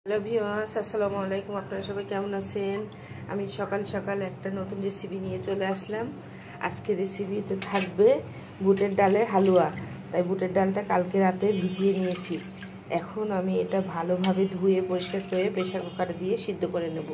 Hello viewers, আসসালামু আলাইকুম। আপনারা সবাই কেমন আছেন? আমি সকাল সকাল একটা নতুন রেসিপি নিয়ে চলে আসলাম। আজকে রেসিপিতে থাকবে বুটের ডালের হালুয়া। তাই বুটের ডালটা কালকে রাতে ভিজিয়ে নিয়েছি। এখন আমি এটা ভালোভাবে ধুয়ে পরিষ্কার করে প্রেসার কুকারে দিয়ে সিদ্ধ করে নেব।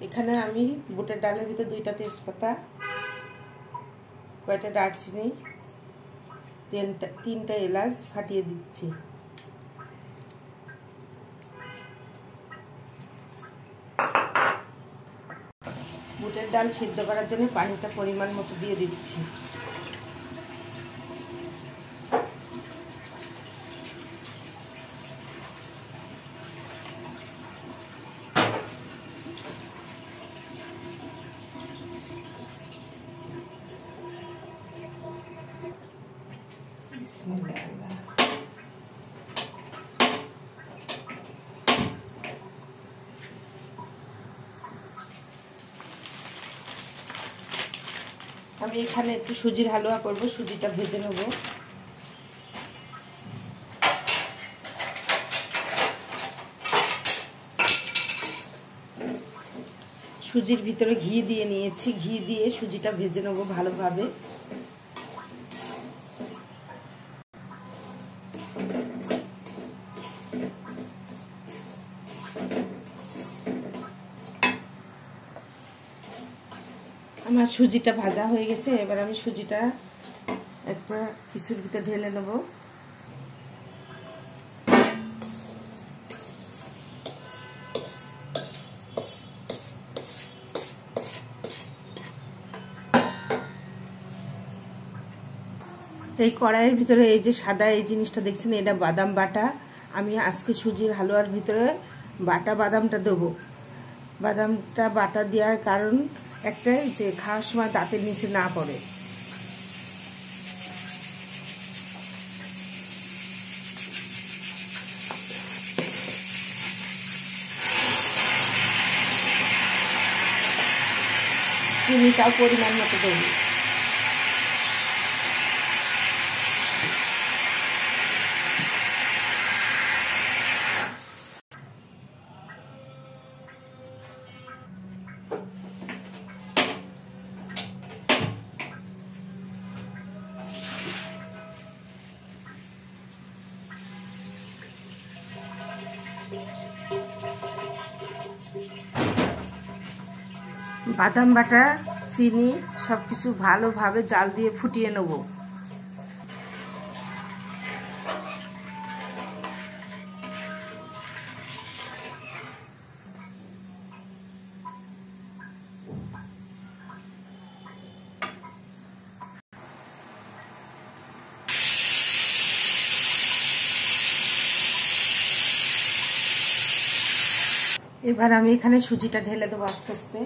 এখানে আমি বুটের ডালের ভিতর 2টা তেজপাতা, কয়টা দারচিনি, 3টা এলাচ ফাটিয়ে দিচ্ছি। বুটের ডাল সিদ্ধ করার জন্য পানিটা পরিমাণ মতো দিয়ে দিচ্ছি। বিসমিল্লাহ। আমি এখানে একটু সুজির হালুয়া করব, সুজিটা ভেজে নেব। সুজির ভিতরে ঘি দিয়ে নিয়েছি, ঘি দিয়ে সুজিটা ভেজে নেব ভালোভাবে। আমার সুজিটা ভাজা হয়ে গেছে। এবার আমি সুজিটা একটা কিছুর ভিতরে ঢেলে নেব। এই কড়াইয়ের ভিতরে এই যে সাদা এই জিনিসটা দেখছেন, এটা বাদাম বাটা। আমি আজকে সুজির হালুয়ার ভিতরে বাটা বাদামটা দেবো। বাদামটা বাটা দেওয়ার কারণ একটাই, যে খাওয়ার সময় দাঁতের নিচে না পড়ে। চিনিটাও পরিমাণ মতো দেবো। বাদাম বাটা, চিনি সবকিছু ভালোভাবে জাল দিয়ে ফুটিয়ে নেব। এবার আমি এখানে সুজিটা ঢেলে দেবো আস্তে আস্তে।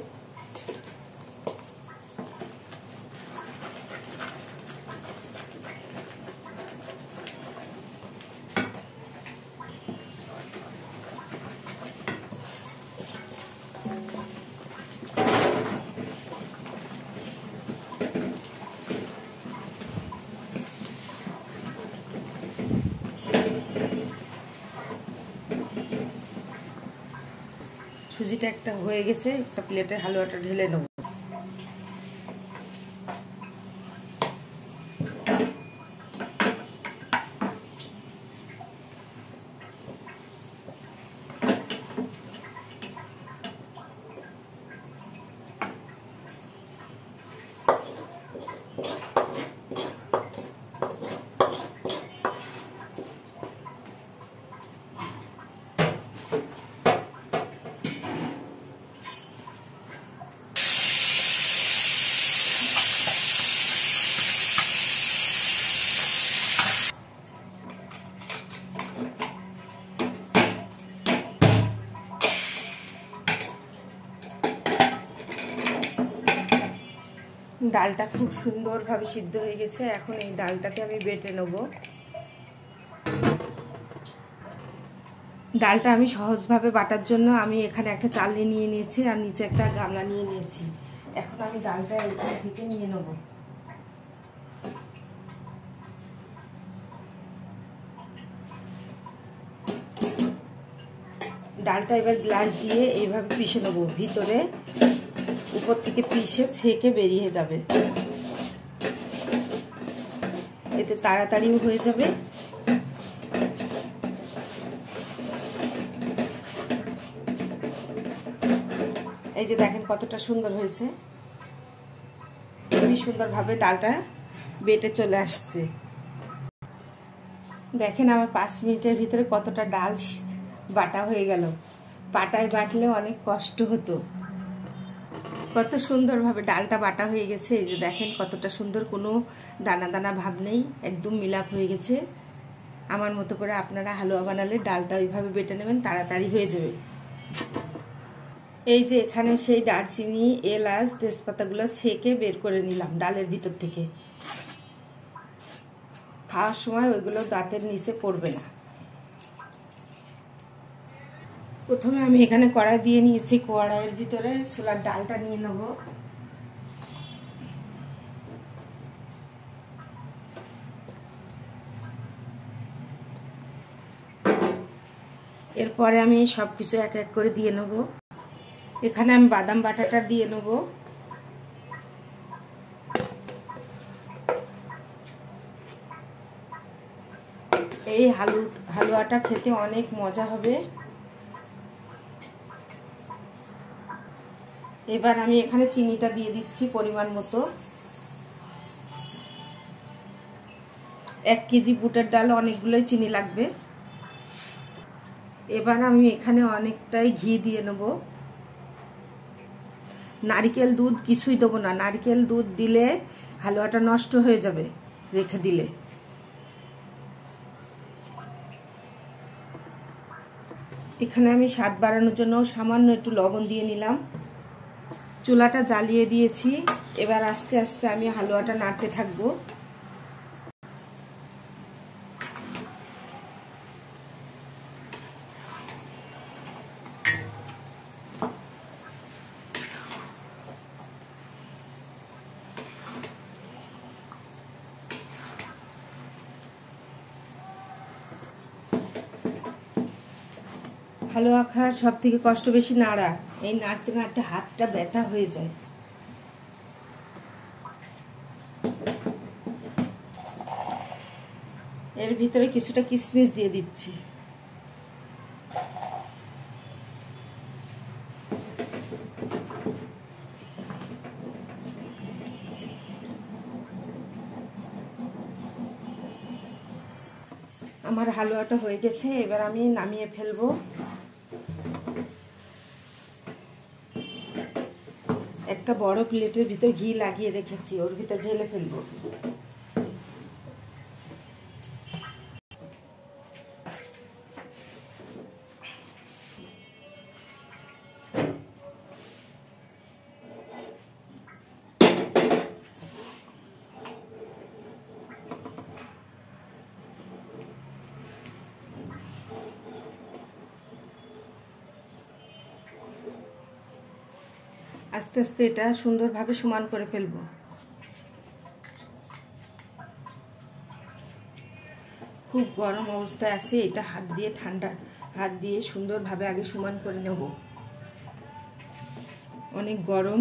সুজিটা একটা হয়ে গেছে, একটা প্লেটে হালুয়াটা ঢেলে নেব। ডালটা খুব সুন্দরভাবে সিদ্ধ হয়ে গেছে। এখন এই ডালটাকে আমি বেটে নেব। ডালটা আমি সহজভাবে বাটার জন্য আমি এখানে একটা চালনি নিয়ে নিয়েছি আর নিচে একটা গামলা নিয়ে নিয়েছি। এখন আমি ডালটা এখান থেকে নিয়ে নেব। ডালটা এবার গ্লাস দিয়ে এইভাবে পিষে নেব, ভিতরে উপর থেকে পিষে ছেঁকে বেরিয়ে যাবে, এতে তাড়াতাড়িও হয়ে যাবে। এই যে দেখেন কতটা সুন্দর হয়েছে, খুবই সুন্দরভাবে ডালটা বেটে চলে আসছে। দেখেন আমার 5 মিনিটের ভিতরে কতটা ডাল বাটা হয়ে গেল। পাটায় বাটলে অনেক কষ্ট হতো। কত সুন্দরভাবে ডালটা বাটা হয়ে গেছে। এই যে দেখেন কতটা সুন্দর, কোনো দানা দানা ভাব নেই, একদম মিলাপ হয়ে গেছে। আমার মতো করে আপনারা হালুয়া বানালে ডালটা ওইভাবে বেটে নেবেন, তাড়াতাড়ি হয়ে যাবে। এই যে এখানে সেই দারচিনি, এলাচ, তেজপাতাগুলো ছেঁকে বের করে নিলাম ডালের ভিতর থেকে। খাওয়ার সময় ওইগুলো দাঁতের নিচে পড়বে না। প্রথমে আমি এখানে কড়াই দিয়ে নিয়েছি, কড়াইয়ের ভিতরে ছোলার ডালটা নিয়ে নেব। এরপরে আমি সব কিছু এক এক করে দিয়ে নেব। এখানে আমি বাদাম বাটাটা দিয়ে নেব। এই হালুয়াটা খেতে অনেক মজা হবে। এবার আমি এখানে চিনিটা দিয়ে দিচ্ছি পরিমাণ মতো। 1 কেজি বুটের ডাল অনেকগুলোই চিনি লাগবে। এবার আমি এখানে অনেকটাই ঘি দিয়ে নেব। নারকেল দুধ কিছুই দেবো না, নারকেল দুধ দিলে হালুয়াটা নষ্ট হয়ে যাবে রেখে দিলে। এখানে আমি স্বাদ বাড়ানোর জন্য সামান্য একটু লবণ দিয়ে নিলাম। চুলাটা জ্বালিয়ে দিয়েছি। এবার আস্তে আস্তে আমি হালুয়াটা নাড়তে থাকবো। হালুয়া খাওয়ার সব থেকে কষ্ট বেশি নাড়া। এই নাড়তে নাড়তে হাতটা ব্যথা হয়ে যায়। এর ভিতরে কিছুটা কিশমিশ দিয়ে দিচ্ছি। আমার হালুয়াটা হয়ে গেছে, এবার আমি নামিয়ে ফেলবো। একটা বড় প্লেটের ভিতর ঘি লাগিয়ে রেখেছি, ওর ভিতর ঢেলে ফেলবো। আস্তে আস্তে এটা সুন্দরভাবে সমান করে ফেলবো। খুব গরম অবস্থায় আছে, এটা হাত দিয়ে ঠান্ডা হাত দিয়ে সুন্দরভাবে আগে সমান করে নেব। অনেক গরম।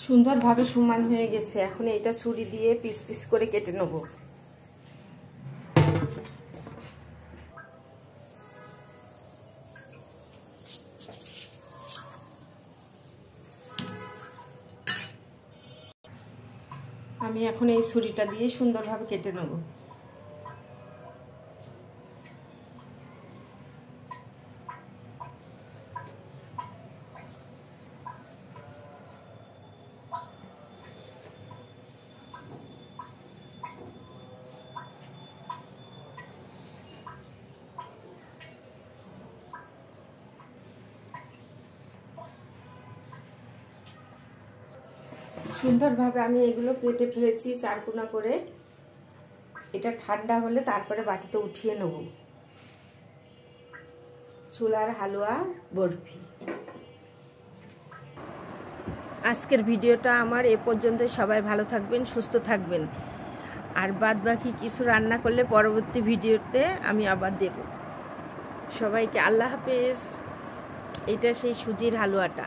সুন্দরভাবে সমান হয়ে গেছে। এখন এটা ছুরি দিয়ে পিস পিস করে কেটে নেব। আমি এখন এই ছুরিটা দিয়ে সুন্দরভাবে কেটে নেব। সুন্দরভাবে আমি এগুলো কেটে ফেলেছি চারকোনা করে। এটা ঠান্ডা হলে তারপরে বাটিতে উঠিয়ে নেব। ছোলার হালুয়া বরফি। আজকের ভিডিওটা আমার এ পর্যন্ত। সবাই ভালো থাকবেন, সুস্থ থাকবেন। আর বাদ বাকি কিছু রান্না করলে পরবর্তী ভিডিওতে আমি আবার দেব। সবাইকে আল্লাহ হাফেজ। এটা সেই সুজির হালুয়াটা।